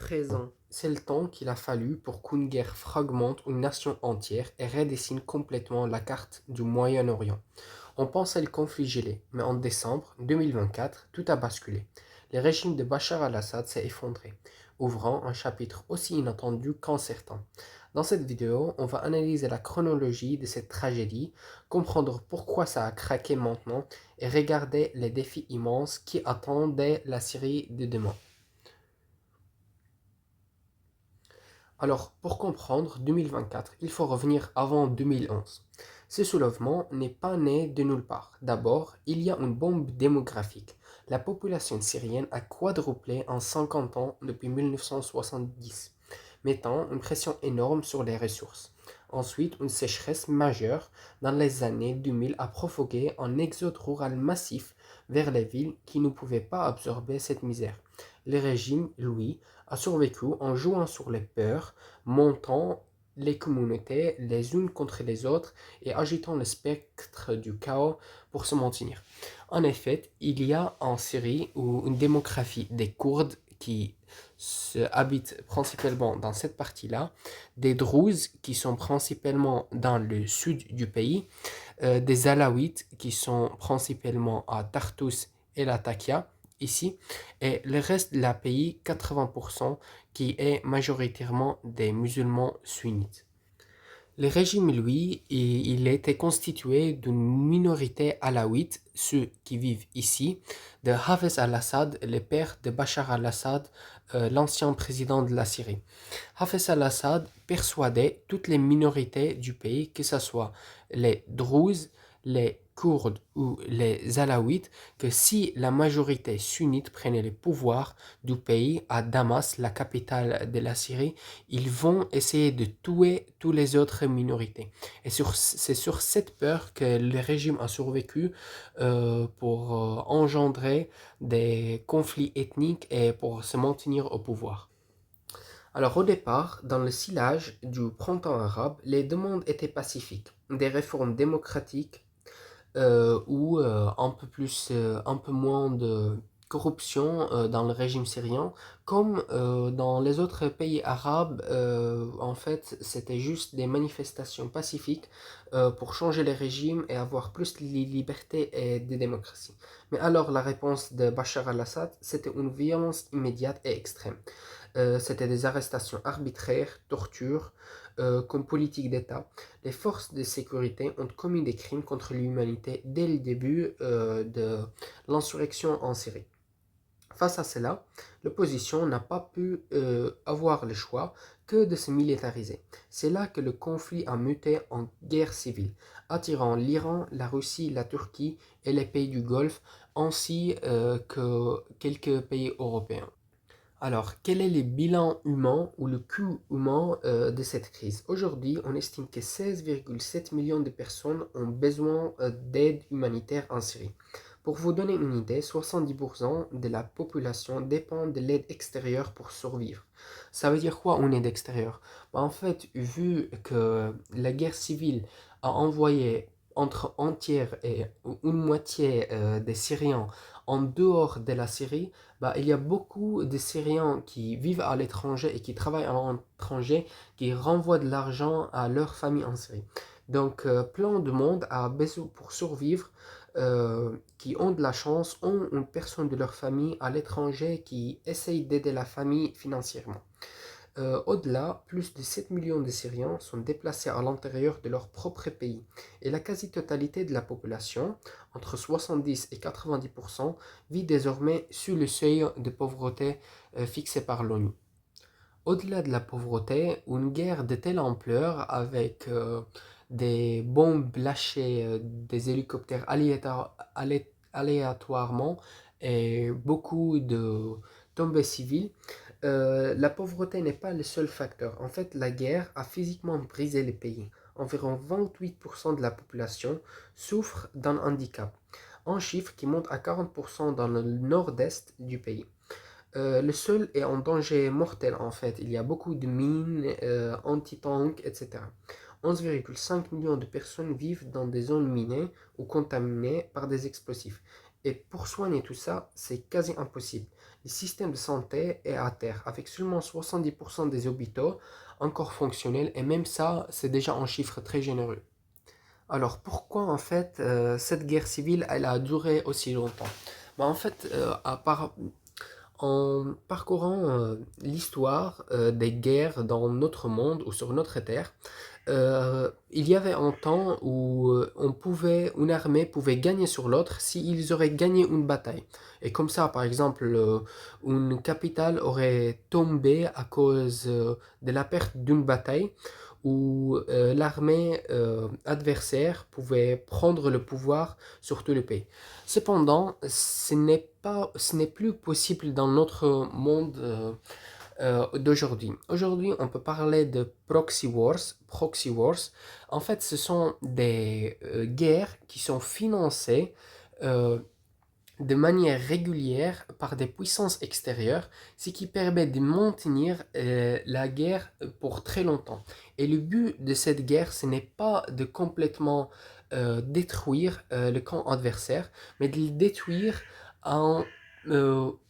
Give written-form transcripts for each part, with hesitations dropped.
13 ans, c'est le temps qu'il a fallu pour qu'une guerre fragmente une nation entière et redessine complètement la carte du Moyen-Orient. On pensait le conflit gelé, mais en décembre 2024, tout a basculé. Le régime de Bachar al-Assad s'est effondré, ouvrant un chapitre aussi inattendu qu'incertain. Dans cette vidéo, on va analyser la chronologie de cette tragédie, comprendre pourquoi ça a craqué maintenant et regarder les défis immenses qui attendaient la Syrie de demain. Alors, pour comprendre 2024, il faut revenir avant 2011. Ce soulèvement n'est pas né de nulle part. D'abord, il y a une bombe démographique. La population syrienne a quadruplé en 50 ans depuis 1970, mettant une pression énorme sur les ressources. Ensuite, une sécheresse majeure dans les années 2000 a provoqué un exode rural massif vers les villes qui ne pouvaient pas absorber cette misère. Le régime, lui, a survécu en jouant sur les peurs, montant les communautés les unes contre les autres et agitant le spectre du chaos pour se maintenir. En effet, il y a en Syrie une démographie des Kurdes qui habitent principalement dans cette partie-là, des Druzes qui sont principalement dans le sud du pays, des Alaouites qui sont principalement à Tartus et Latakia, ici, et le reste de la pays, 80%, qui est majoritairement des musulmans sunnites. Le régime, lui, il était constitué d'une minorité alaouite, ceux qui vivent ici, de Hafez al-Assad, le père de Bachar al-Assad, l'ancien président de la Syrie. Hafez al-Assad persuadait toutes les minorités du pays, que ce soit les Druzes, les Kurdes ou les Alaouites, que si la majorité sunnite prenait le pouvoir du pays à Damas, la capitale de la Syrie, ils vont essayer de tuer toutes les autres minorités. Et c'est sur cette peur que le régime a survécu pour engendrer des conflits ethniques et pour se maintenir au pouvoir. Alors au départ, dans le sillage du printemps arabe, les demandes étaient pacifiques. Des réformes démocratiques ou un peu moins de corruption dans le régime syrien, comme dans les autres pays arabes, en fait, c'était juste des manifestations pacifiques pour changer les régimes et avoir plus de liberté et de démocratie. Mais alors la réponse de Bachar al-Assad, c'était une violence immédiate et extrême. C'était des arrestations arbitraires, tortures, comme politique d'État. Les forces de sécurité ont commis des crimes contre l'humanité dès le début de l'insurrection en Syrie. Face à cela, l'opposition n'a pas pu avoir le choix que de se militariser. C'est là que le conflit a muté en guerre civile, attirant l'Iran, la Russie, la Turquie et les pays du Golfe, ainsi que quelques pays européens. Alors, quel est le bilan humain ou le coût humain de cette crise? Aujourd'hui, on estime que 16,7 millions de personnes ont besoin d'aide humanitaire en Syrie. Pour vous donner une idée, 70% de la population dépend de l'aide extérieure pour survivre. Ça veut dire quoi une aide extérieure? En fait, vu que la guerre civile a envoyé entre entière et une moitié des Syriens en dehors de la Syrie, il y a beaucoup de Syriens qui vivent à l'étranger et qui travaillent à l'étranger qui renvoient de l'argent à leur famille en Syrie. Donc, plein de monde a besoin pour survivre, qui ont de la chance, ont une personne de leur famille à l'étranger qui essaye d'aider la famille financièrement. Au-delà, plus de 7 millions de Syriens sont déplacés à l'intérieur de leur propre pays et la quasi-totalité de la population, entre 70 et 90%, vit désormais sous le seuil de pauvreté fixé par l'ONU. Au-delà de la pauvreté, une guerre de telle ampleur avec des bombes lâchées, des hélicoptères aléatoirement et beaucoup de tombées civiles, la pauvreté n'est pas le seul facteur. En fait, la guerre a physiquement brisé le pays. Environ 28% de la population souffre d'un handicap, un chiffre qui monte à 40% dans le nord-est du pays. Le sol est en danger mortel en fait. Il y a beaucoup de mines, anti-tanks, etc. 11,5 millions de personnes vivent dans des zones minées ou contaminées par des explosifs. Et pour soigner tout ça, c'est quasi impossible. le système de santé est à terre, avec seulement 70% des hôpitaux encore fonctionnels, et même ça, c'est déjà un chiffre très généreux. Alors pourquoi en fait cette guerre civile elle a duré aussi longtemps? En fait, en parcourant l'histoire des guerres dans notre monde ou sur notre terre, il y avait un temps où une armée pouvait gagner sur l'autre s'ils auraient gagné une bataille. Et comme ça, par exemple, une capitale aurait tombé à cause de la perte d'une bataille où l'armée adversaire pouvait prendre le pouvoir sur tout le pays. Cependant, ce n'est plus possible dans notre monde d'aujourd'hui. Aujourd'hui, on peut parler de proxy wars. Proxy wars, en fait, ce sont des guerres qui sont financées euh, de manière régulière par des puissances extérieures, ce qui permet de maintenir la guerre pour très longtemps. Et le but de cette guerre, ce n'est pas de complètement détruire le camp adversaire, mais de le détruire en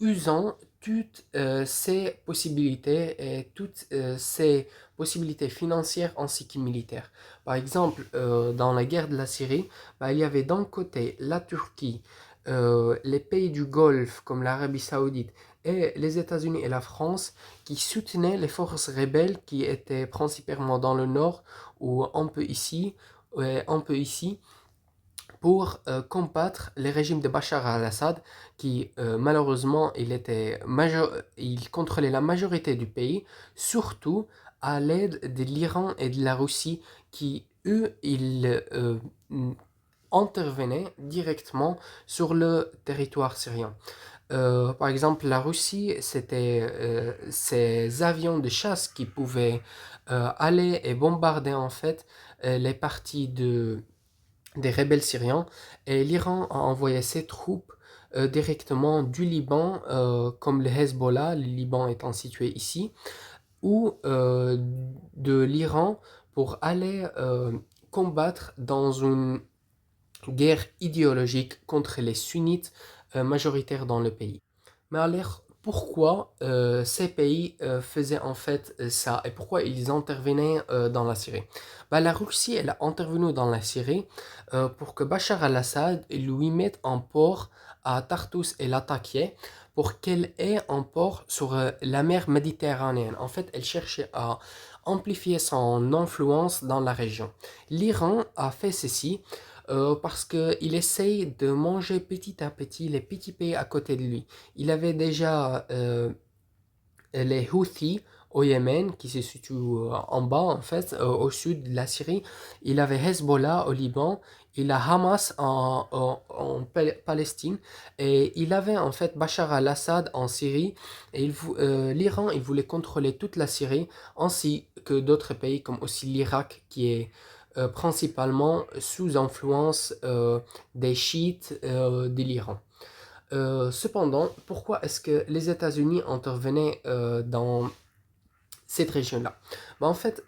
usant toutes ses possibilités et toutes ses possibilités financières ainsi que militaires. Par exemple, dans la guerre de la Syrie, il y avait d'un côté la Turquie, les pays du Golfe comme l'Arabie Saoudite et les États-Unis et la France qui soutenaient les forces rebelles qui étaient principalement dans le nord ou un peu ici pour combattre le régime de Bachar al-Assad qui malheureusement il contrôlait la majorité du pays, surtout à l'aide de l'Iran et de la Russie qui eux ils intervenaient directement sur le territoire syrien. Par exemple, la Russie, c'était ces avions de chasse qui pouvaient aller et bombarder en fait les parties des rebelles syriens. Et l'Iran a envoyé ses troupes directement du Liban, comme le Hezbollah, le Liban étant situé ici, ou de l'Iran pour aller combattre dans une guerre idéologique contre les sunnites majoritaires dans le pays. Mais alors, pourquoi ces pays faisaient en fait ça et pourquoi ils intervenaient dans la Syrie? La Russie, elle a intervenu dans la Syrie pour que Bachar al-Assad lui mette un port à Tartus et Latakia pour qu'elle ait un port sur la mer Méditerranéenne. En fait, elle cherchait à amplifier son influence dans la région. L'Iran a fait ceci parce qu'il essaye de manger petit à petit les petits pays à côté de lui. Il avait déjà les Houthis au Yémen, qui se situe en bas, en fait, au sud de la Syrie. Il avait Hezbollah au Liban. Il a Hamas en Palestine. Et il avait en fait Bachar al-Assad en Syrie. Et l'Iran, il voulait contrôler toute la Syrie, ainsi que d'autres pays comme aussi l'Irak, qui est principalement sous influence des chiites de l'Iran. Cependant, pourquoi est-ce que les États-Unis intervenaient dans cette région-là? En fait,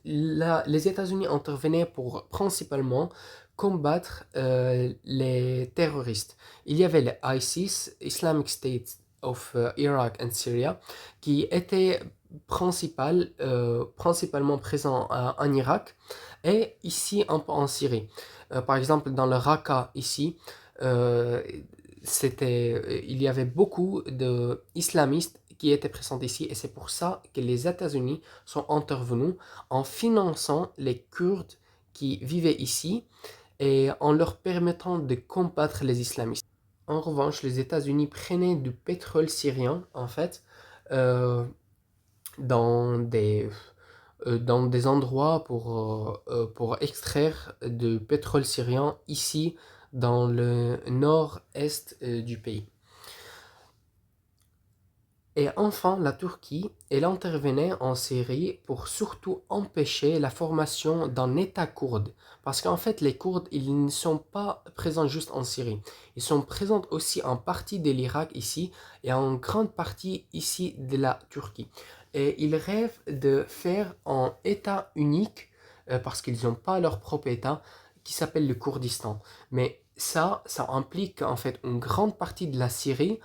les États-Unis intervenaient pour principalement combattre les terroristes. Il y avait le ISIS, Islamic State of Iraq and Syria, qui était principalement présent en Irak et ici un peu en Syrie. Par exemple, dans le Raqqa, ici, euh, il y avait beaucoup d'islamistes qui étaient présents ici et c'est pour ça que les États-Unis sont intervenus en finançant les Kurdes qui vivaient ici et en leur permettant de combattre les islamistes. En revanche, les États-Unis prenaient du pétrole syrien en fait euh, dans dans des endroits pour extraire du pétrole syrien ici dans le nord-est du pays. Et enfin, la Turquie, elle intervenait en Syrie pour surtout empêcher la formation d'un État kurde. Parce qu'en fait, les Kurdes, ils ne sont pas présents juste en Syrie. Ils sont présents aussi en partie de l'Irak ici et en grande partie ici de la Turquie. Et ils rêvent de faire un État unique parce qu'ils n'ont pas leur propre État qui s'appelle le Kurdistan. Mais ça implique en fait une grande partie de la Syrie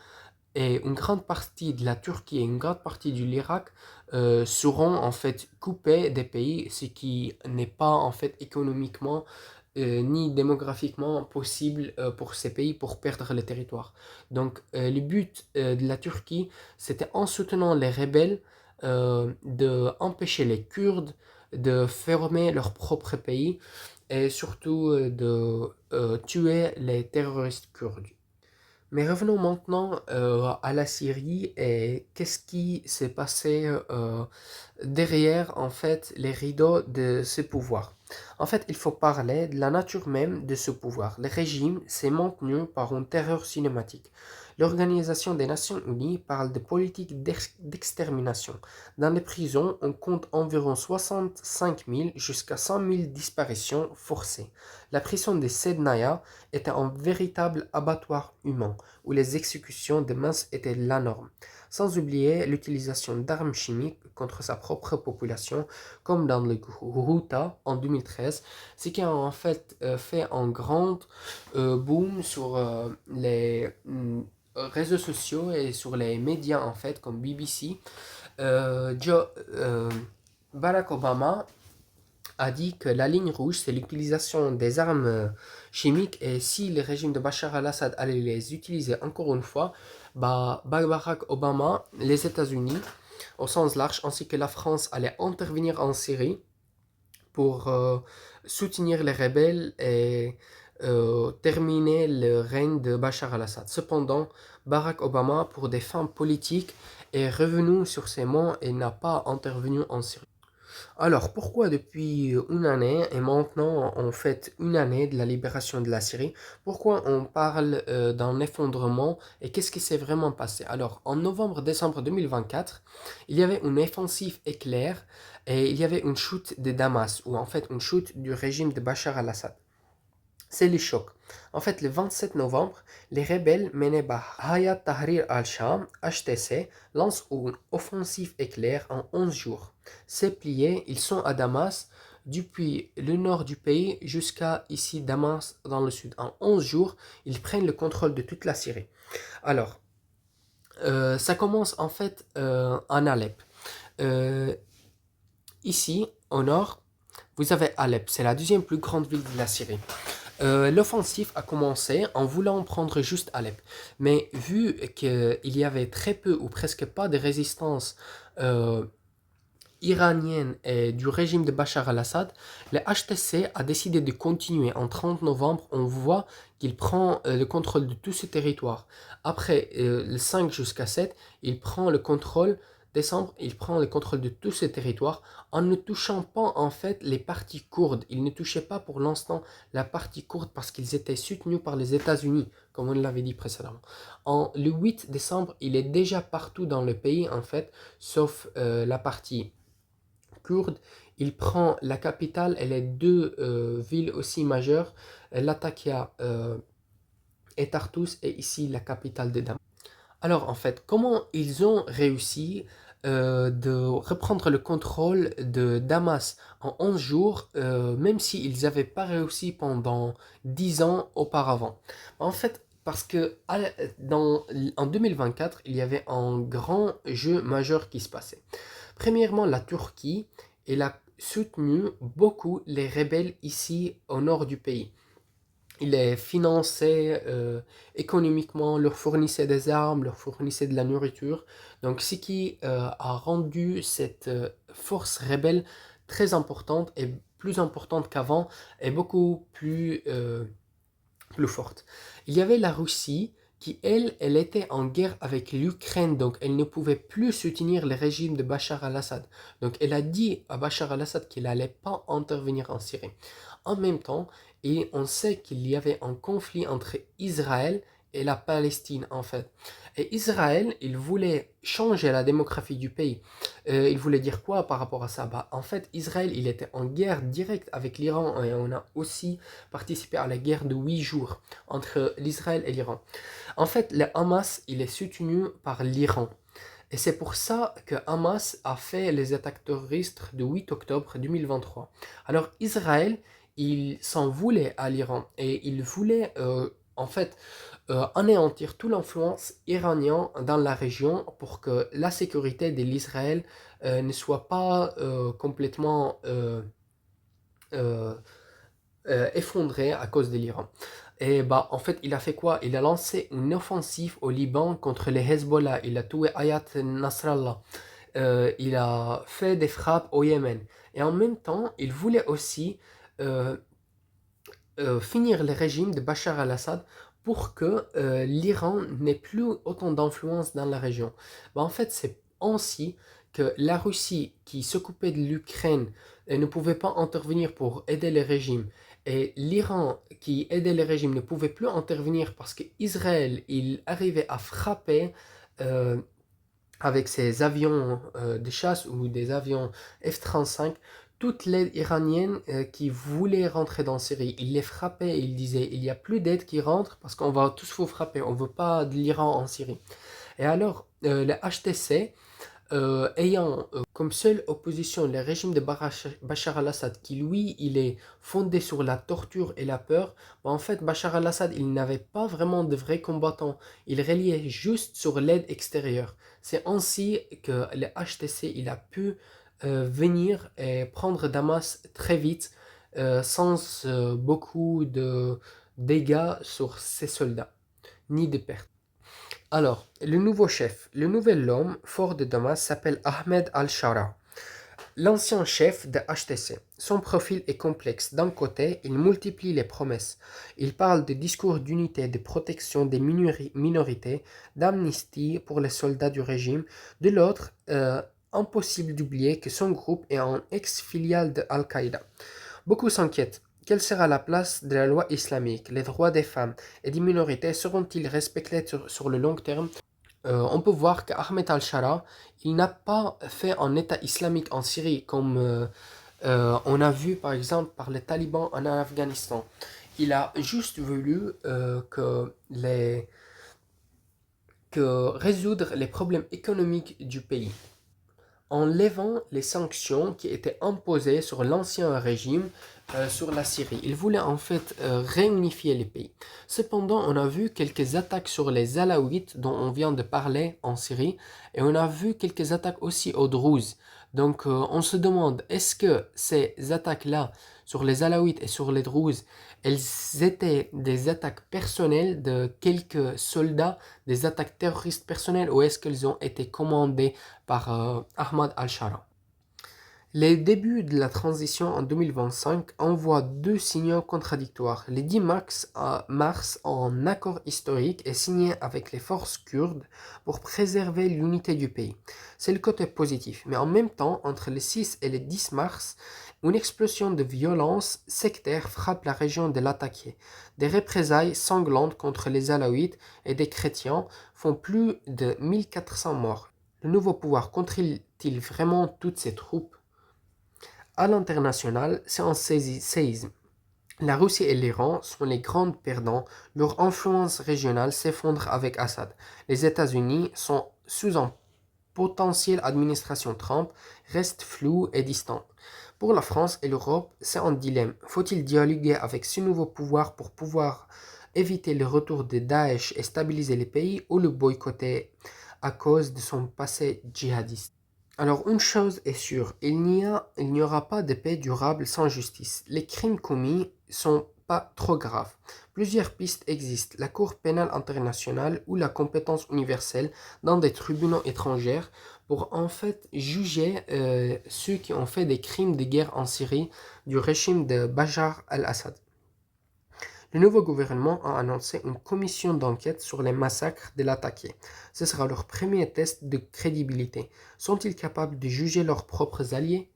et une grande partie de la Turquie et une grande partie de l'Irak seront en fait coupés des pays, ce qui n'est pas en fait économiquement ni démographiquement possible pour ces pays pour perdre le territoire. Donc le but de la Turquie, c'était en soutenant les rebelles d'empêcher les Kurdes de fermer leur propre pays et surtout de tuer les terroristes kurdes. Mais revenons maintenant à la Syrie et qu'est-ce qui s'est passé derrière en fait les rideaux de ce pouvoir. En fait, il faut parler de la nature même de ce pouvoir. Le régime s'est maintenu par une terreur cinématique. L'Organisation des Nations Unies parle de politique d'extermination. Dans les prisons, on compte environ 65 000 jusqu'à 100 000 disparitions forcées. La prison de Sednaya était un véritable abattoir humain, où les exécutions de masse étaient la norme. Sans oublier l'utilisation d'armes chimiques contre sa propre population, comme dans le Ghouta en 2013, ce qui a en fait fait un grand boom sur les réseaux sociaux et sur les médias en fait, comme BBC. Joe, Barack Obama a dit que la ligne rouge, c'est l'utilisation des armes chimiques et si le régime de Bachar al-Assad allait les utiliser encore une fois, Barack Obama, les États-Unis, au sens large, ainsi que la France allait intervenir en Syrie pour soutenir les rebelles et terminer le règne de Bachar al-Assad. Cependant, Barack Obama, pour des fins politiques, est revenu sur ses mots et n'a pas intervenu en Syrie. Alors, pourquoi depuis une année, et maintenant on fête une année de la libération de la Syrie, pourquoi on parle d'un effondrement et qu'est-ce qui s'est vraiment passé? Alors, en novembre-décembre 2024, il y avait une offensive éclair et il y avait une chute de Damas, ou en fait une chute du régime de Bachar al-Assad. C'est le choc. En fait, le 27 novembre, les rebelles menés par Hayat Tahrir al-Sham, HTC, lancent une offensive éclair en 11 jours. C'est plié, ils sont à Damas, depuis le nord du pays jusqu'à ici Damas dans le sud. En 11 jours, ils prennent le contrôle de toute la Syrie. Alors, ça commence en fait en Alep. Euh, Ici, au nord, vous avez Alep, c'est la deuxième plus grande ville de la Syrie. L'offensive a commencé en voulant prendre juste Alep. Mais vu qu'il y avait très peu ou presque pas de résistance euh, iranienne et du régime de Bachar al-Assad, le HTC a décidé de continuer. En 30 novembre, on voit qu'il prend le contrôle de tout ce territoire. Après le 5 jusqu'à 7, il prend le contrôle. Décembre, il prend le contrôle de tout ce territoire en ne touchant pas en fait les parties kurdes. Il ne touchait pas pour l'instant la partie kurde parce qu'ils étaient soutenus par les États-Unis, comme on l'avait dit précédemment. Le 8 décembre, il est déjà partout dans le pays en fait, sauf la partie kurde. Il prend la capitale et les deux villes aussi majeures, Latakia et Tartus, et ici la capitale de Damas. Alors en fait, comment ils ont réussi de reprendre le contrôle de Damas en 11 jours, même s'ils n'avaient pas réussi pendant 10 ans auparavant? En fait, parce que en 2024, il y avait un grand jeu majeur qui se passait. Premièrement, la Turquie, elle a soutenu beaucoup les rebelles ici au nord du pays. Il les finançait économiquement, leur fournissait des armes, leur fournissait de la nourriture. Donc, ce qui a rendu cette force rebelle très importante et plus importante qu'avant et beaucoup plus forte. Il y avait la Russie qui, elle était en guerre avec l'Ukraine, donc elle ne pouvait plus soutenir le régime de Bachar al-Assad. Donc elle a dit à Bachar al-Assad qu'il n'allait pas intervenir en Syrie. En même temps, et on sait qu'il y avait un conflit entre Israël et la Palestine en fait. Et Israël, il voulait changer la démographie du pays. Il voulait dire quoi par rapport à ça? En fait, Israël, il était en guerre directe avec l'Iran et on a aussi participé à la guerre de 8 jours entre l'Israël et l'Iran. En fait, le Hamas, il est soutenu par l'Iran. Et c'est pour ça que Hamas a fait les attaques terroristes de 8 octobre 2023. Alors Israël, il s'en voulait à l'Iran et il voulait en fait anéantir toute l'influence iranienne dans la région pour que la sécurité de l'Israël ne soit pas complètement euh, effondrée à cause de l'Iran. Et bah, en fait, il a fait quoi? Il a lancé une offensive au Liban contre les Hezbollah. Il a tué Ayat Nasrallah. Il a fait des frappes au Yémen. Et en même temps, il voulait aussi euh, finir le régime de Bachar al-Assad pour que l'Iran n'ait plus autant d'influence dans la région. Bah, en fait, c'est ainsi que la Russie, qui s'occupait de l'Ukraine, ne pouvait pas intervenir pour aider le régime. Et l'Iran, qui aidait le régime, ne pouvait plus intervenir parce qu'Israël, il arrivait à frapper euh, avec ses avions de chasse ou des avions F-35, toute l'aide iranienne qui voulait rentrer dans Syrie. Il les frappait et il disait il n'y a plus d'aide qui rentre parce qu'on va tous vous frapper, on ne veut pas de l'Iran en Syrie. Et alors, le HTC, ayant comme seule opposition le régime de Bachar al-Assad, qui lui, il est fondé sur la torture et la peur, bah, en fait, Bachar al-Assad, il n'avait pas vraiment de vrais combattants. Il reliait juste sur l'aide extérieure. C'est ainsi que le HTC, il a pu venir et prendre Damas très vite, sans beaucoup de dégâts sur ses soldats, ni de pertes. Alors, le nouveau chef, le nouvel homme fort de Damas s'appelle Ahmed al-Shara, l'ancien chef de HTC. Son profil est complexe. D'un côté, il multiplie les promesses. Il parle de discours d'unité, de protection des minorités, d'amnistie pour les soldats du régime. De l'autre, impossible d'oublier que son groupe est un ex-filiale de Al-Qaïda. Beaucoup s'inquiètent. Quelle sera la place de la loi islamique? Les droits des femmes et des minorités seront-ils respectés sur le long terme? On peut voir qu'Ahmed al-Shara, il n'a pas fait un État islamique en Syrie comme on a vu par exemple par les talibans en Afghanistan. Il a juste voulu que résoudre les problèmes économiques du pays en levant les sanctions qui étaient imposées sur l'ancien régime sur la Syrie. Il voulait en fait réunifier les pays. Cependant, on a vu quelques attaques sur les Alaouites dont on vient de parler en Syrie et on a vu quelques attaques aussi aux Druzes. Donc on se demande, est-ce que ces attaques-là sur les Alaouites et sur les Druzes, elles étaient des attaques personnelles de quelques soldats, des attaques terroristes personnelles, ou est-ce qu'elles ont été commandées par Ahmad al-Shara? Les débuts de la transition en 2025 envoient deux signaux contradictoires. Le 10 mars, un accord historique est signé avec les forces kurdes pour préserver l'unité du pays. C'est le côté positif. Mais en même temps, entre le 6 et le 10 mars, une explosion de violence sectaire frappe la région de Latakia. Des représailles sanglantes contre les Alaouites et des chrétiens font plus de 1400 morts. Le nouveau pouvoir contrôle-t-il vraiment toutes ces troupes? À l'international, c'est un séisme. La Russie et l'Iran sont les grands perdants, leur influence régionale s'effondre avec Assad. Les États-Unis sont sous une potentielle administration Trump, restent flous et distants. Pour la France et l'Europe, c'est un dilemme. Faut-il dialoguer avec ce nouveau pouvoir pour pouvoir éviter le retour de Daesh et stabiliser les pays, ou le boycotter à cause de son passé djihadiste? Alors une chose est sûre, il n'y aura pas de paix durable sans justice. Les crimes commis sont pas trop graves. Plusieurs pistes existent, la Cour pénale internationale ou la compétence universelle dans des tribunaux étrangers pour en fait juger ceux qui ont fait des crimes de guerre en Syrie du régime de Bachar al-Assad. Le nouveau gouvernement a annoncé une commission d'enquête sur les massacres de Latakia. Ce sera leur premier test de crédibilité. Sont-ils capables de juger leurs propres alliés?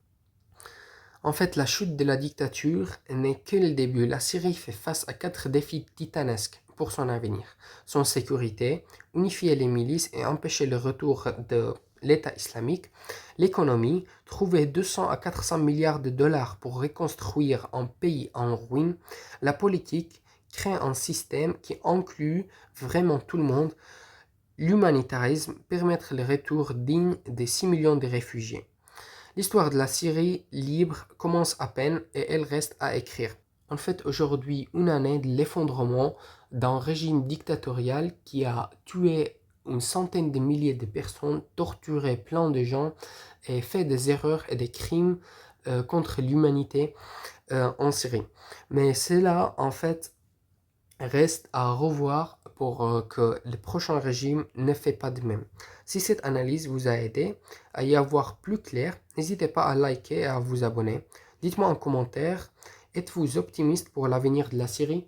En fait, la chute de la dictature n'est que le début. La Syrie fait face à 4 défis titanesques pour son avenir. Son sécurité, unifier les milices et empêcher le retour de l'État islamique. L'économie, trouver 200 à 400 milliards de dollars pour reconstruire un pays en ruine. La politique, créer un système qui inclut vraiment tout le monde. L'humanitarisme, permettre le retour digne des 6 millions de réfugiés. L'histoire de la Syrie libre commence à peine et elle reste à écrire. En fait, aujourd'hui, une année de l'effondrement d'un régime dictatorial qui a tué une centaine de milliers de personnes, torturé plein de gens et fait des erreurs et des crimes contre l'humanité en Syrie. Mais cela, en fait, reste à revoir pour que le prochain régime ne fait pas de même. Si cette analyse vous a aidé à y avoir plus clair, n'hésitez pas à liker et à vous abonner. Dites-moi en commentaire, êtes-vous optimiste pour l'avenir de la Syrie?